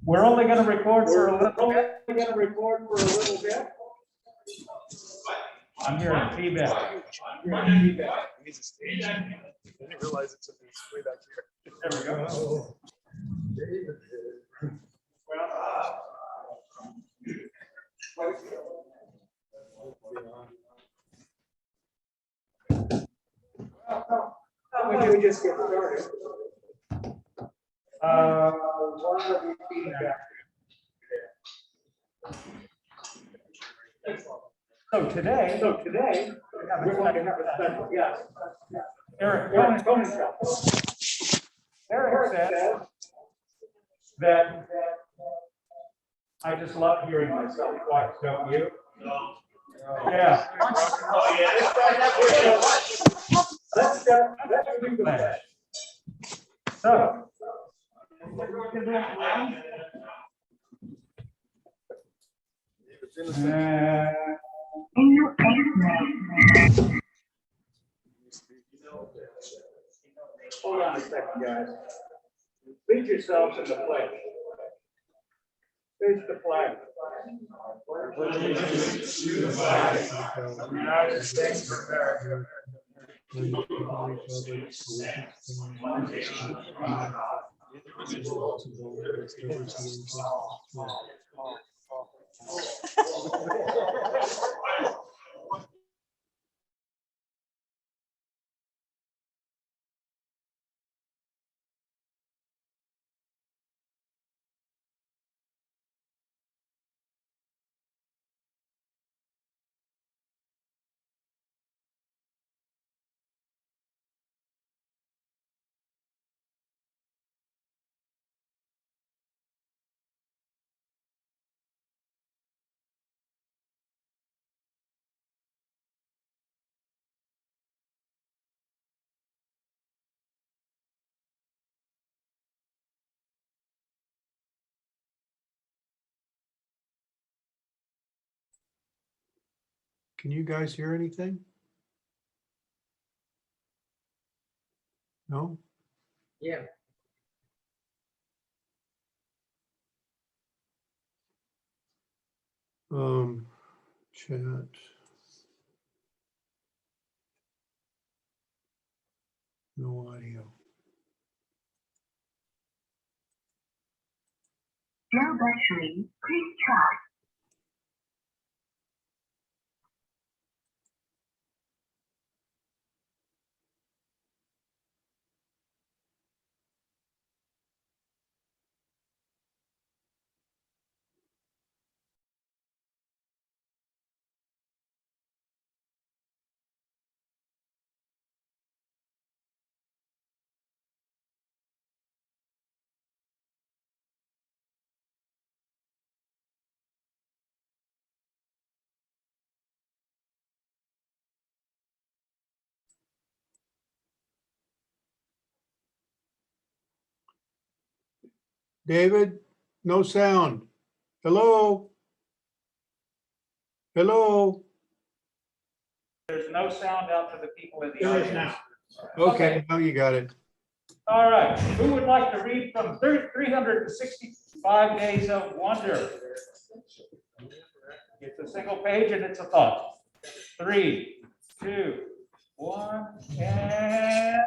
We're only going to record for a little bit. I'm hearing feedback. I didn't realize it's way back here. There we go. How about we just get started? One of the feedback. So today, We're going to have a special guest. Eric Tony. Eric said that I just love hearing myself twice, don't you? Yeah. Let's do the match. So. Hold on a second, guys. Lead yourselves in the pledge. Face the flag. Allegiance to the flag of the United States of America. Can you guys hear anything? No? Yeah. Chat. No audio. No battery, please try. David, no sound. Hello? Hello? There's no sound out to the people in the There is audience. now. Okay, now you got it. All right, who would like to read from 365 Days of Wonder? It's a single page and it's a thought. 3, 2, 1, and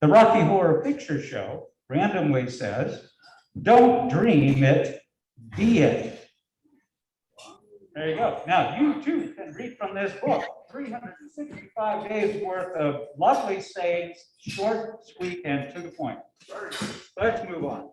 the Rocky Horror Picture Show randomly says, "Don't dream it, be it." There you go. Now you too can read from this book. 365 days worth of lovely sayings, short, sweet, and to the point. Let's move on.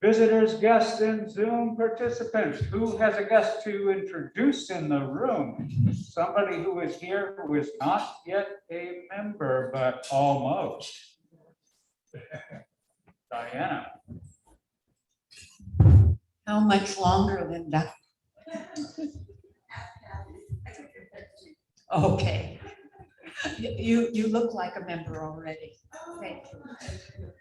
Visitors, guests, and Zoom participants. Who has a guest to introduce in the room? Somebody who is here who is not yet a member, but almost. Diana. How much longer, Linda? Okay. You look like a member already. Thank you.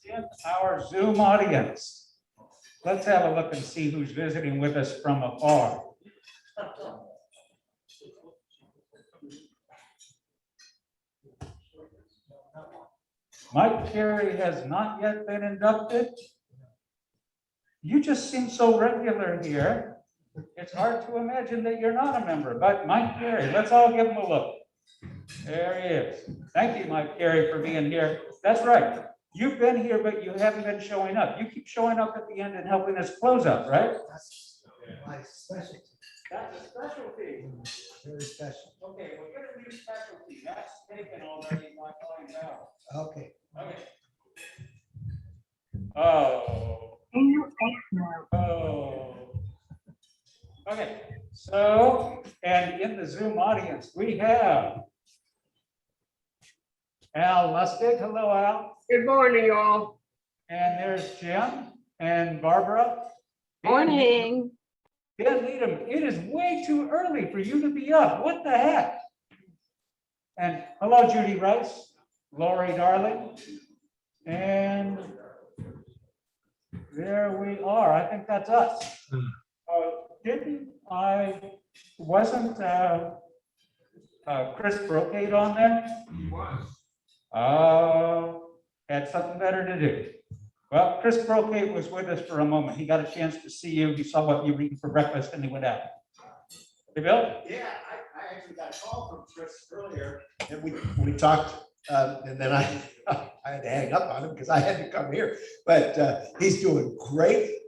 And in our Zoom audience. let's have a look and see who's visiting with us from afar. Mike Carey has not yet been inducted. You just seem so regular here. It's hard to imagine that you're not a member, but Mike Carey, let's all give him a look. There he is. Thank you, Mike Carey, for being here. That's right. You've been here, but you haven't been showing up. You keep showing up at the end and helping us close up, right? That's my specialty, That's a specialty. very special. Okay, we'll get a new specialty. That's taken already, not going out. Okay. Okay. Oh. Oh. Okay, so, and in the Zoom audience, we have Al Lustig. Hello, Al. Good morning, y'all. And there's Jim and Barbara. Morning. Dan Needham, it is way too early for you to be up. What the heck? And hello, Judy Rice, Lori Darling. And there we are. I think that's us. Wasn't Chris Brocade on there? He was. Had something better to do. Well, Chris Brocade was with us for a moment. He got a chance to see you. He saw what you were eating for breakfast and he went out. Hey, Bill? Yeah, I actually got a call from Chris earlier, and we talked, and then I had to hang up on him because I had to come here. But he's doing great.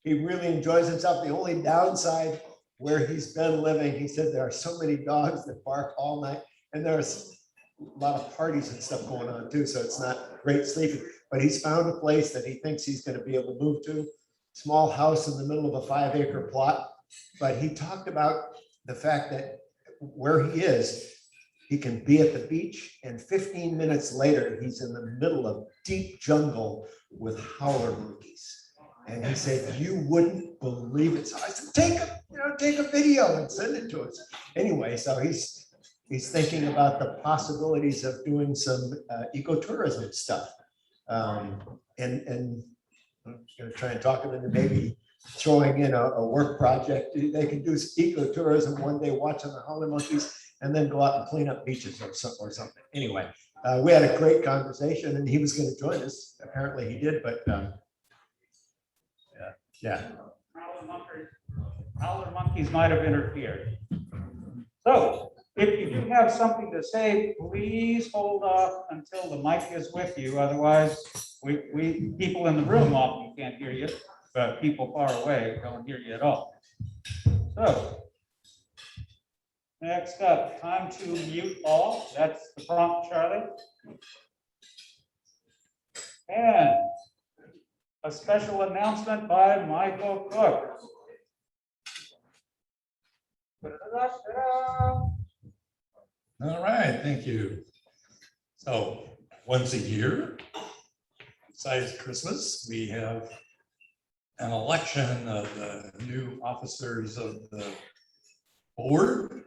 He really enjoys himself. The only downside where he's been living, he said there are so many dogs that bark all night, and there's a lot of parties and stuff going on too, so it's not great sleeping. But he's found a place that he thinks he's going to be able to move to. Small house in the middle of a 5-acre plot. But he talked about the fact that where he is, he can be at the beach, and 15 minutes later, he's in the middle of deep jungle with howler monkeys. And he said, you wouldn't believe it. So I said, take a video and send it to us. Anyway, so he's thinking about the possibilities of doing some ecotourism stuff. And I'm going to try and talk him into maybe throwing in a work project. They can do ecotourism one day, watching the howler monkeys, and then go out and clean up beaches or something. Anyway, we had a great conversation, and he was going to join us. Apparently he did, but yeah. Howler monkeys might have interfered. So if you do have something to say, please hold off until the mic is with you. Otherwise, we people in the room often can't hear you, but people far away don't hear you at all. So next up, time to mute all. That's the prompt, Charlie. And a special announcement by Michael Cook. All right, thank you. So once a year, besides Christmas, we have an election of the new officers of the board.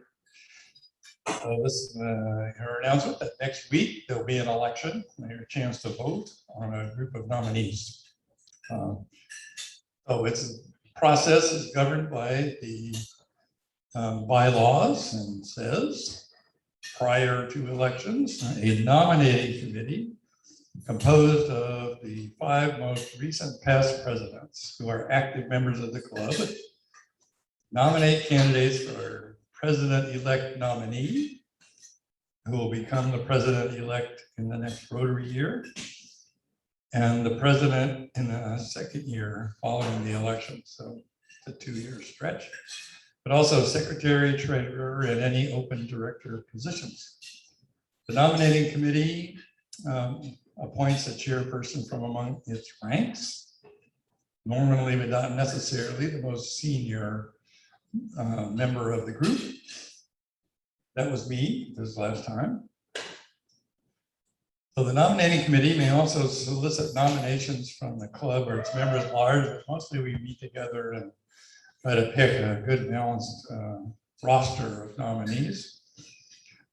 So this her announcement that next week there'll be an election, a chance to vote on a group of nominees. So it's a process is governed by the bylaws and says prior to elections, a nominating committee composed of the 5 most recent past presidents who are active members of the club nominate candidates for president-elect nominee who will become the president-elect in the next Rotary year and the president in the second year following the election. So it's a 2-year stretch, but also secretary, treasurer, and any open director positions. The nominating committee appoints a chairperson from among its ranks, normally but not necessarily the most senior member of the group. That was me this last time. So the nominating committee may also solicit nominations from the club or its members at large, but mostly we meet together and try to pick a good balanced roster of nominees.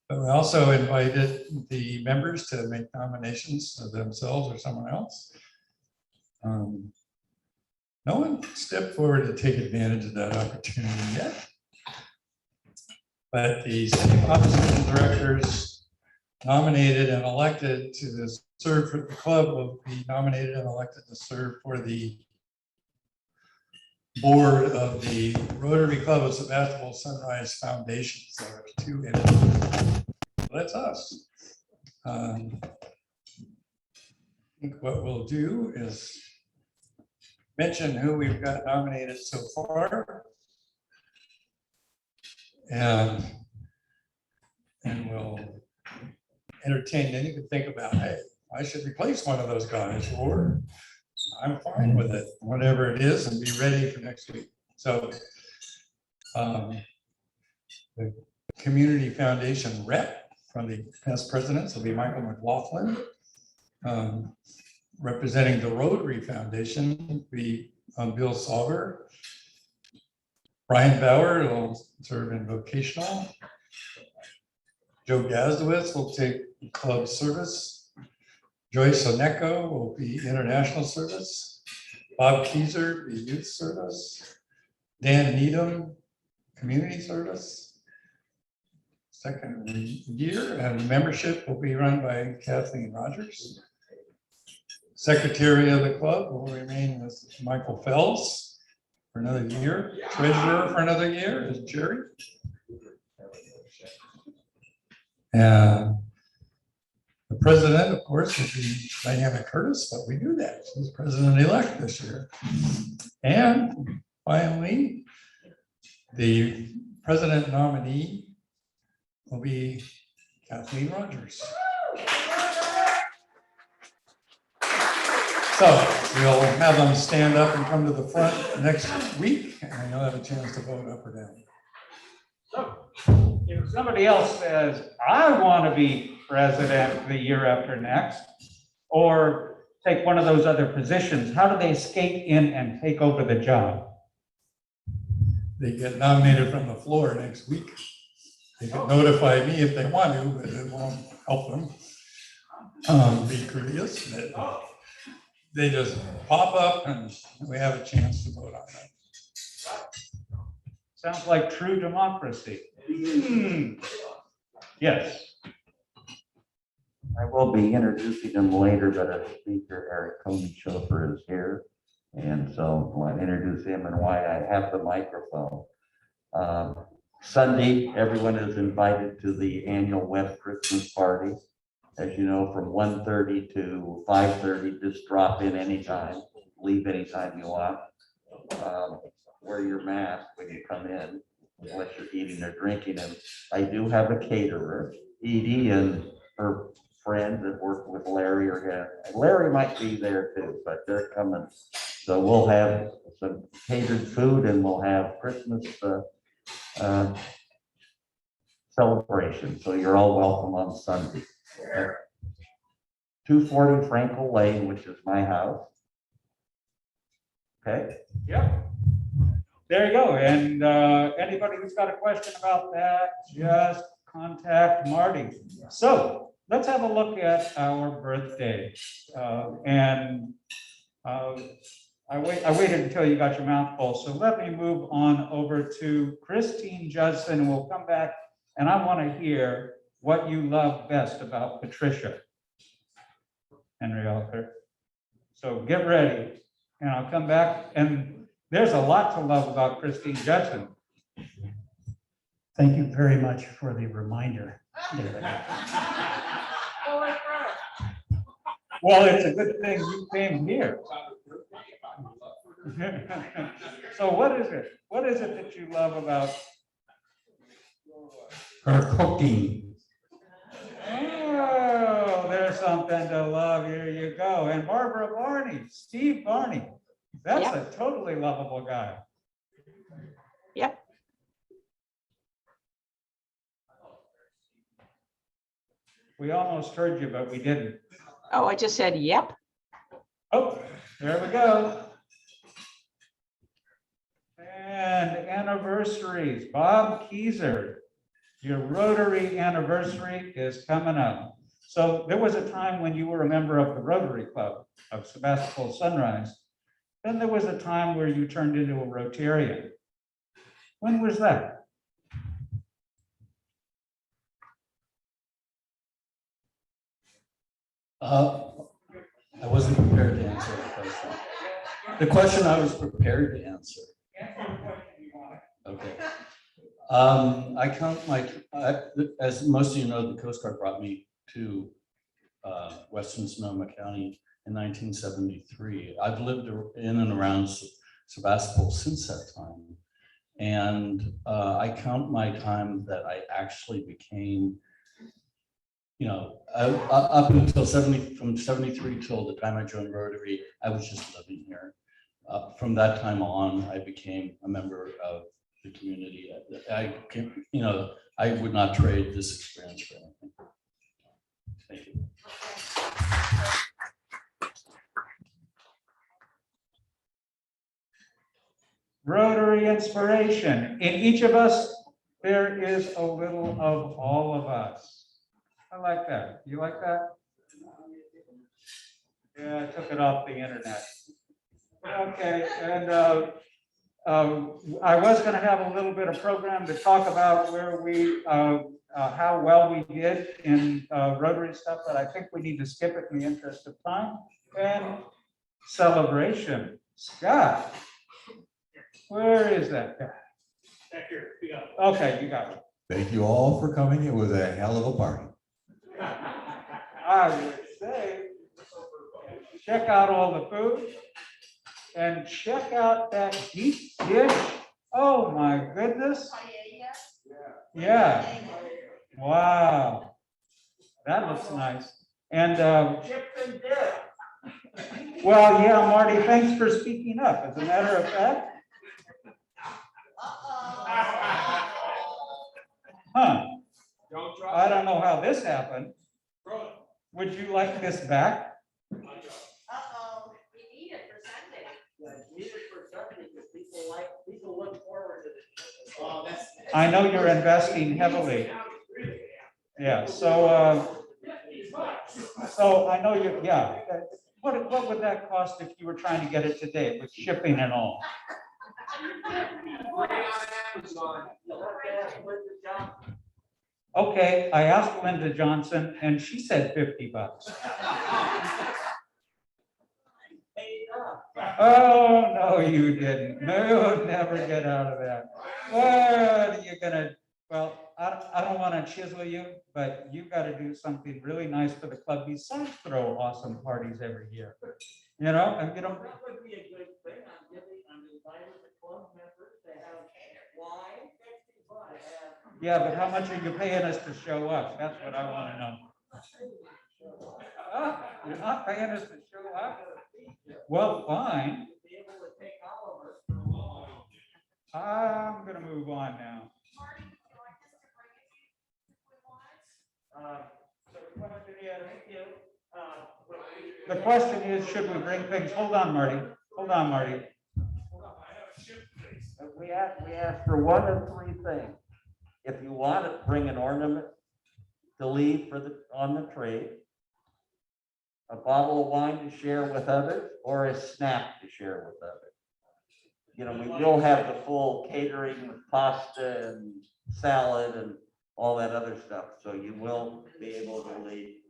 But we also invited the members to make nominations of themselves or someone else. No one stepped forward to take advantage of that opportunity yet. But the city officers and directors nominated and elected to serve for the club will be nominated and elected to serve for the board of the Rotary Club of Sebastopol Sunrise Foundation. So there's two entities. That's us. I think what we'll do is mention who we've got nominated so far. And we'll entertain, then you can think about, hey, I should replace one of those guys, or I'm fine with it, whatever it is, and be ready for next week. So the Community Foundation rep from the past presidents will be Michael McLaughlin. Representing the Rotary Foundation will be Bill Sauber. Brian Bauer will serve in vocational. Joe Gazdowitz will take club service. Joyce Oneko will be international service. Bob Keyser, the youth service. Dan Needham, community service. Second year, and membership will be run by Kathleen Rogers. Secretary of the club will remain as Michael Fells for another year. Treasurer for another year is Jerry. And the president, of course, will be Diana Curtis, but we knew that. She's president-elect this year. And finally, the president nominee will be Kathleen Rogers. So we'll have them stand up and come to the front next week, and you'll have a chance to vote up or down. So if somebody else says, I want to be president the year after next, or take one of those other positions, how do they skate in and take over the job? They get nominated from the floor next week. They can notify me if they want to, but it won't help them be courteous. They just pop up and we have a chance to vote on that. Sounds like true democracy. Yes. I will be introducing him later, but our speaker, Eric Coney-Schofer, is here. And so I want to introduce him and why I have the microphone. Sunday, everyone is invited to the annual West Christmas party. As you know, from 1:30 to 5:30, just drop in anytime, leave anytime you want. Wear your mask when you come in, unless you're eating or drinking. And I do have a caterer, Edie and her friend that work with Larry or Larry might be there too, but they're coming. So we'll have some catered food and we'll have Christmas celebration. So you're all welcome on Sunday. 240 Frankel Lane, which is my house. Okay. Yep. There you go. And anybody who's got a question about that, just contact Marty. So let's have a look at our birthday. I waited until you got your mouth full. So let me move on over to Christine Judson, and we'll come back. And I want to hear what you love best about Patricia, Henry Arthur. So get ready, and I'll come back. And there's a lot to love about Christine Judson. Thank you very much for the reminder. Well, it's a good thing you came here. So what is it? What is it that you love about Her cooking. Oh, there's something to love. Here you go. And Barbara Barney, Steve Barney. That's a totally lovable guy. Yep. We almost heard you, but we didn't. Oh, I just said, yep. Oh, there we go. And anniversaries. Bob Keyser, your Rotary anniversary is coming up. So there was a time when you were a member of the Rotary Club of Sebastopol Sunrise. Then there was a time where you turned into a Rotarian. When was that? I wasn't prepared to answer the question. The question I was prepared to answer. Okay. I count as most of you know, the Coast Guard brought me to Western Sonoma County in 1973. I've lived in and around Sebastopol since that time. And I count my time that I actually became, up until from 73 till the time I joined Rotary, I was just living here. From that time on, I became a member of the community. I would not trade this experience for anything. Thank you. Rotary inspiration. In each of us, there is a little of all of us. I like that. You like that? Yeah, I took it off the internet. Okay, and I was going to have a little bit of program to talk about where we, how well we did in Rotary stuff, but I think we need to skip it in the interest of time. And celebration. Scott, where is that guy? Back here, you got it. Okay, you got it. Thank you all for coming. It was a hell of a party. I would say, check out all the food and check out that deep dish. Oh my goodness. Yeah. Wow. That looks nice. And well, yeah, Marty, thanks for speaking up. As a matter of fact. Huh. I don't know how this happened. Would you like this back? Uh-oh, we need it for Sunday. Yeah, need it for Sunday because people look forward to this. Oh, that's. I know you're investing heavily. Yeah, so I know you, yeah. What would that cost if you were trying to get it today with shipping and all? Okay, I asked Linda Johnson and she said $50. Oh, no, you didn't. No, you'll never get out of that. What are you gonna, well, I don't want to chisel you, but you got to do something really nice for the club besides throw awesome parties every year. You know, and you know. That would be a good thing. I'm inviting the club members to have wine. Yeah, but how much are you paying us to show up? That's what I want to know. Oh, you're not paying us to show up? Well, fine. I'm gonna move on now. The question is, should we bring things? Hold on, Marty. Hold on, Marty. We asked for one of three things. If you want to bring an ornament to leave on the trade, a bottle of wine to share with others, or a snack to share with others. You know, we will have the full catering with pasta and salad and all that other stuff. So you will be able to leave.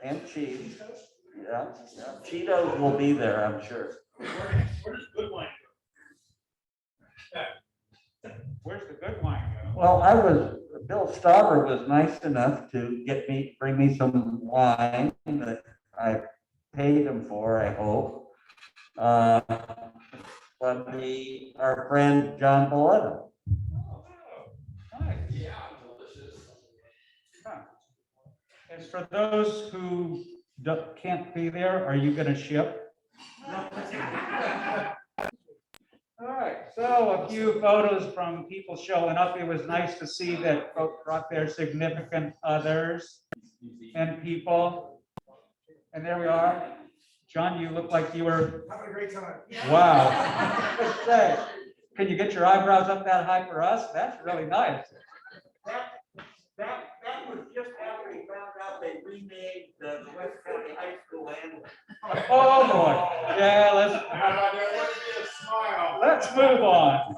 And cheese. Yeah. Cheetos will be there, I'm sure. Where's good wine? Where's the good wine go? Well, Bill Stauber was nice enough to bring me some wine that I paid him for, I hope. From our friend John Boletta. Oh, nice. Yeah, delicious. Huh. And for those who can't be there, are you going to ship? All right, so a few photos from people showing up. It was nice to see that folks brought their significant others and people. And there we are. John, you look like you were Having a great time. wow. Let's say, can you get your eyebrows up that high for us? That's really nice. That was just after we found out they remade the West County High School and Oh, boy. Yeah, let's move on.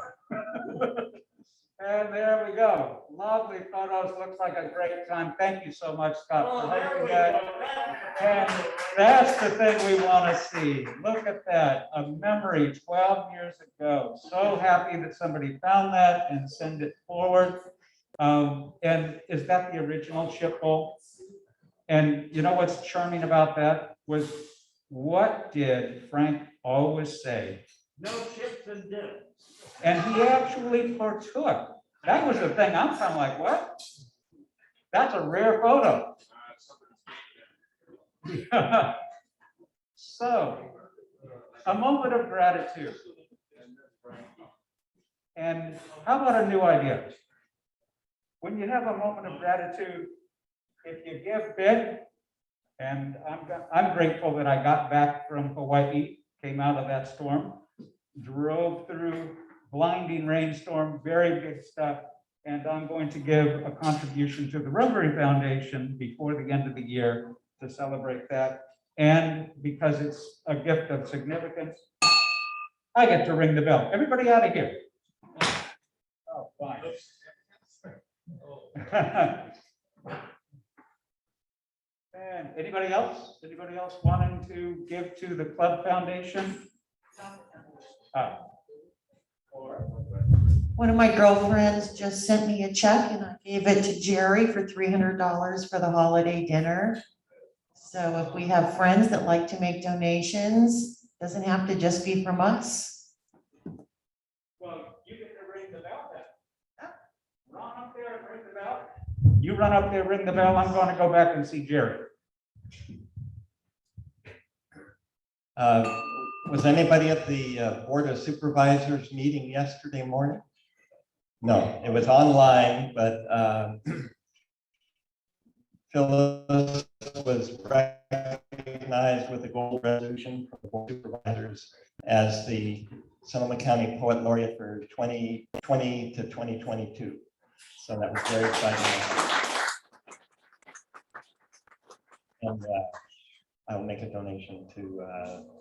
And there we go. Lovely photos. Looks like a great time. Thank you so much, Scott, for hosting that. And that's the thing we want to see. Look at that. A memory 12 years ago. So happy that somebody found that and sent it forward. And is that the original ship bowl? And you know what's charming about that was, what did Frank always say? No chips and dip. And he actually partook. That was the thing. I'm kind of like, what? That's a rare photo. So, a moment of gratitude. And how about a new idea? When you have a moment of gratitude, if you give big, and I'm grateful that I got back from Hawaii, came out of that storm, drove through blinding rainstorm, very big stuff, and I'm going to give a contribution to the Rotary Foundation before the end of the year to celebrate that. And because it's a gift of significance, I get to ring the bell. Everybody out of here. Oh, fine. And anybody else? Anybody else wanting to give to the Club Foundation? One of my girlfriends just sent me a check and I gave it to Jerry for $300 for the holiday dinner. So if we have friends that like to make donations, doesn't have to just be from us. Well, you get to ring the bell then. Run up there and ring the bell. You run up there, ring the bell. I'm going to go back and see Jerry. Was anybody at the Board of Supervisors meeting yesterday morning? No, it was online, but Phyllis was recognized with a gold resolution from the Board of Supervisors as the Sonoma County Poet Laureate for 2020 to 2022. So that was very exciting. And I will make a donation to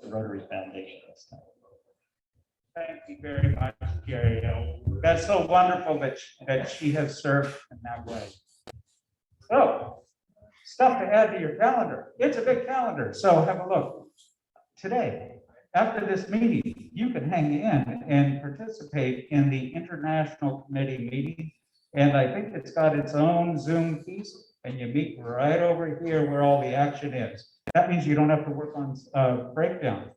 the Rotary Foundation this time. Thank you very much, Gary. That's so wonderful that she has served in that way. So, stuff to add to your calendar. It's a big calendar, so have a look. Today, after this meeting, you can hang in and participate in the International Committee meeting. And I think it's got its own Zoom piece, and you meet right over here where all the action is. That means you don't have to work on breakdown.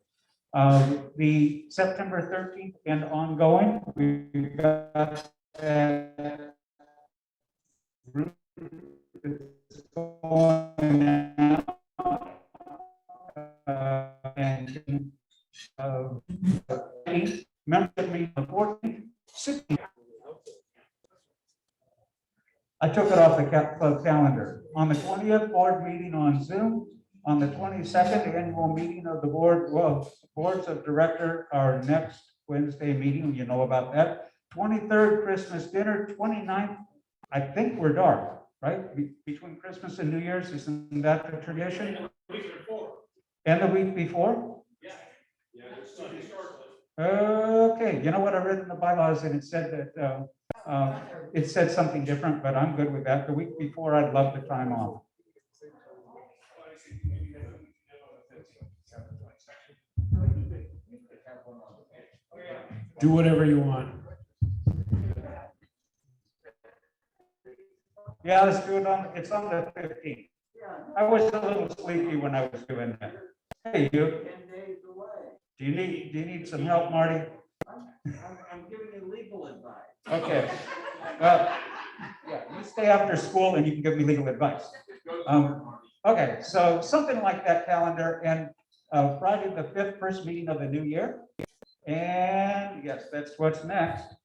The September 13th and ongoing, we've got that group that's going out, and membership meeting the 14th, 16th. I took it off the club calendar. On the 20th, board meeting on Zoom. On the 22nd, annual meeting of the board, well, boards of director, our next Wednesday meeting, you know about that. 23rd, Christmas dinner. 29th, I think we're dark, right? Between Christmas and New Year's, isn't that the tradition? And the week before. And the week before? Yeah. Okay, you know what I read in the bylaws, and it said that it said something different, but I'm good with that. The week before, I'd love the time off. Do whatever you want. Yeah, let's do it it's on the 15th. I was a little sleepy when I was doing that. Hey, you. Do you need some help, Marty? I'm giving you legal advice. Okay. Well, yeah, you stay after school and you can give me legal advice. Okay, so something like that calendar, and Friday the 5th, first meeting of the new year. And yes, that's what's next.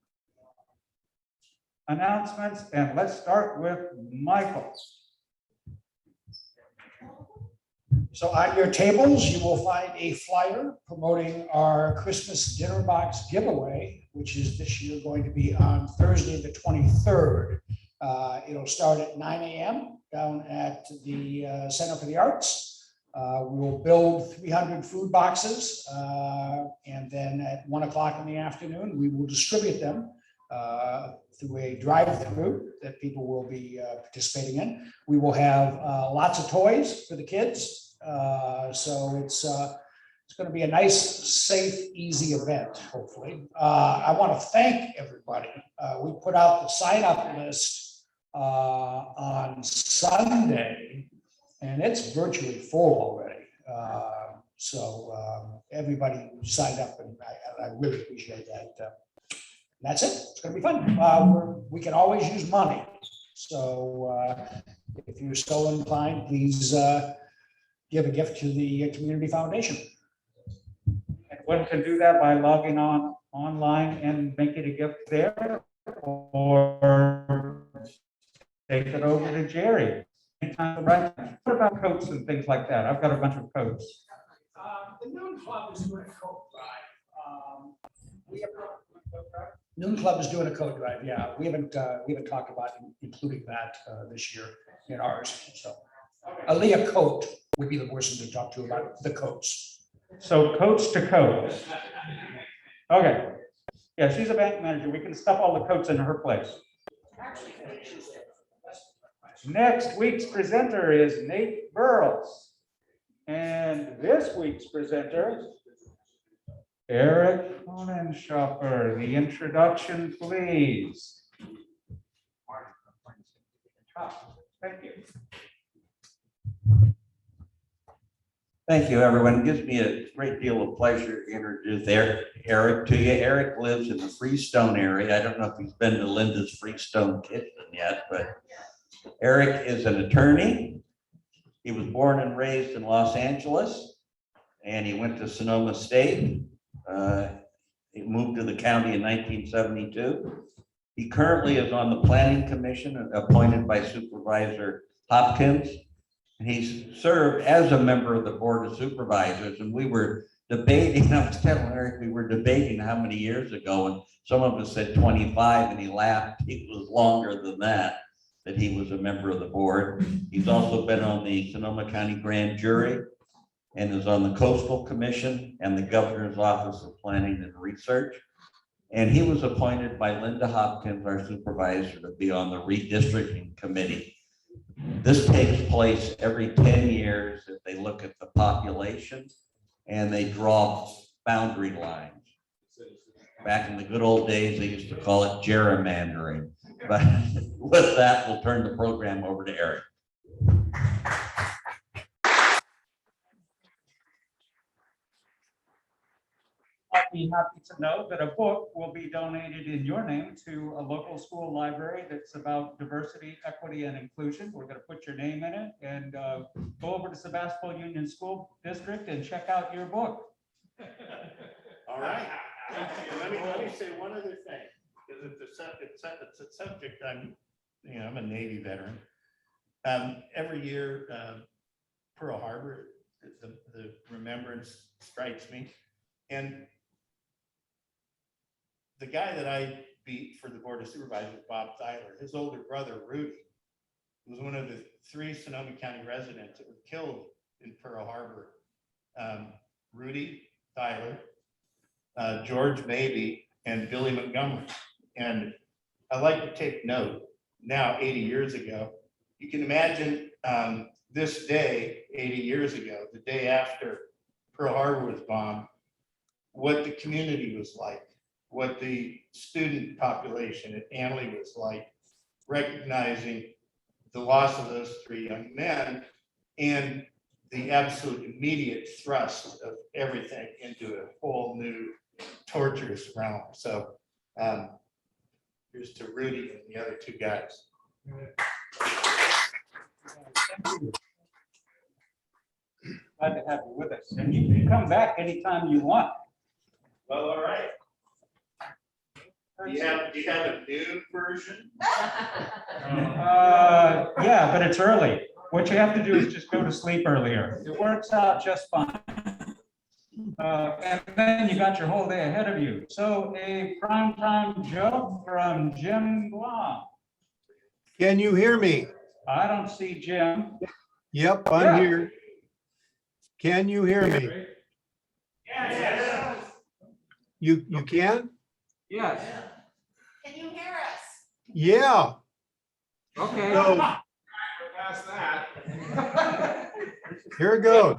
Announcements, and let's start with Michael. So on your tables, you will find a flyer promoting our Christmas dinner box giveaway, which is this year going to be on Thursday, the 23rd. It'll start at 9 a.m. down at the Center for the Arts. We will build 300 food boxes, and then at 1 o'clock in the afternoon, we will distribute them through a drive-through that people will be participating in. We will have lots of toys for the kids. So it's going to be a nice, safe, easy event, hopefully. I want to thank everybody. We put out the sign-up list on Sunday, and it's virtually full already. So everybody signed up, and I really appreciate that. That's it. It's going to be fun. We can always use money. So if you're so inclined, please give a gift to the Community Foundation. And one can do that by logging on online and making a gift there, or take it over to Jerry. What about coats and things like that? I've got a bunch of coats. The Noon Club is doing a coat drive. Noon Club is doing a coat drive. Yeah, we haven't talked about including that this year in ours. So, Aaliyah Coat would be the person to talk to about the coats. So coats to coats. Okay. Yeah, she's a bank manager. We can stuff all the coats in her place. Next week's presenter is Nate Burrows. And this week's presenter, Eric Honenschaffer. The introduction, please. Thank you. Thank you, everyone. It gives me a great deal of pleasure to introduce Eric to you. Eric lives in the Freestone area. I don't know if he's been to Linda's Freestone Kitchen yet, but Eric is an attorney. He was born and raised in Los Angeles, and he went to Sonoma State. He moved to the county in 1972. He currently is on the Planning Commission, appointed by Supervisor Hopkins. He's served as a member of the Board of Supervisors, and we were debating, I was telling Eric, we were debating how many years ago, and some of us said 25, and he laughed. It was longer than that he was a member of the board. He's also been on the Sonoma County Grand Jury and is on the Coastal Commission and the Governor's Office of Planning and Research. And he was appointed by Linda Hopkins, our supervisor, to be on the redistricting committee. This takes place every 10 years that they look at the population and they draw boundary lines. Back in the good old days, they used to call it gerrymandering. But with that, we'll turn the program over to Eric. I'd be happy to know that a book will be donated in your name to a local school library that's about diversity, equity, and inclusion. We're going to put your name in it and go over to Sebastopol Union School District and check out your book. All right. Let me say one other thing, because it's a subject I'm a Navy veteran. Every year, Pearl Harbor, the remembrance strikes me. And the guy that I beat for the Board of Supervisors, Bob Tyler, his older brother, Rudy, was one of the 3 Sonoma County residents that were killed in Pearl Harbor. Rudy Tyler, George Mabee, and Billy Montgomery. And I like to take note, now 80 years ago, you can imagine this day, 80 years ago, the day after Pearl Harbor was bombed, what the community was like, what the student population at Anley was like, recognizing the loss of those 3 young men and the absolute immediate thrust of everything into a whole new torturous realm. So here's to Rudy and the other 2 guys. Glad to have you with us. And you can come back anytime you want. Well, all right. Do you have a noon version? Yeah, but it's early. What you have to do is just go to sleep earlier. It works out just fine. And then you got your whole day ahead of you. So a primetime joke from Jim Blom. Can you hear me? I don't see Jim. Yep, Yeah. I'm here. Can you hear me? You can? Yes. Can you hear us? Yeah. Okay. So here it goes.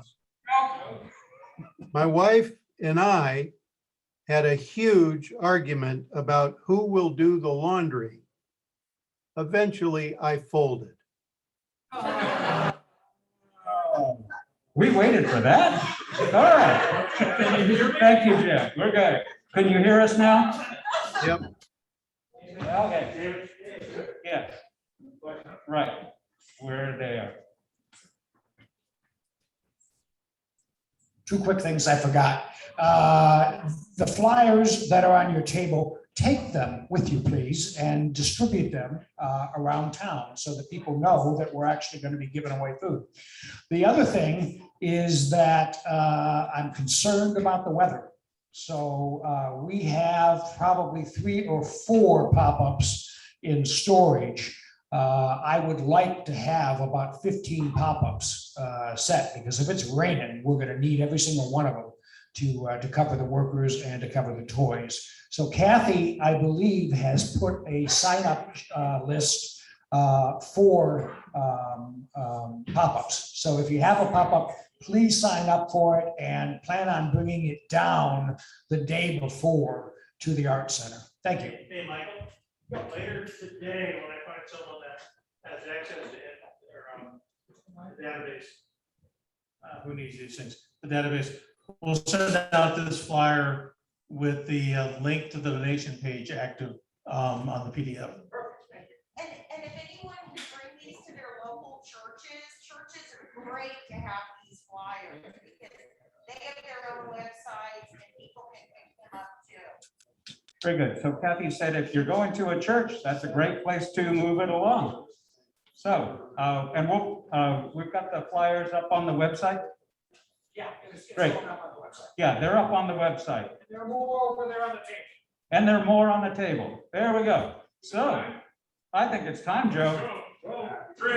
My wife and I had a huge argument about who will do the laundry. Eventually, I folded. We waited for that. All right. Can you hear me? Thank you, Jim. We're good. Can you hear us now? Yep. Okay. Yes. Right. We're there. Two quick things I forgot. The flyers that are on your table, take them with you, please, and distribute them around town so that people know that we're actually going to be giving away food. The other thing is that I'm concerned about the weather. So we have probably 3 or 4 pop-ups in storage. I would like to have about 15 pop-ups set, because if it's raining, we're gonna need every single one of them to cover the workers and to cover the toys. So Kathy, I believe, has put a sign-up list for pop-ups. So if you have a pop-up, please sign up for it and plan on bringing it down the day before to the Art Center. Thank you. Hey, Michael, later today, when I find someone that has access to it, or the database, who needs these things, the database, we'll send out this flyer with the link to the donation page active on the PDF. And if anyone can bring these to their local churches are great to have these flyers because they have their own websites and people can pick them up too. Very good. So Kathy said, if you're going to a church, that's a great place to move it along. So, and we've got the flyers up on the website. Yeah. Great. Yeah, they're up on the website. There are more over there on the table. And there are more on the table. There we go. So I think it's time, Joe. 3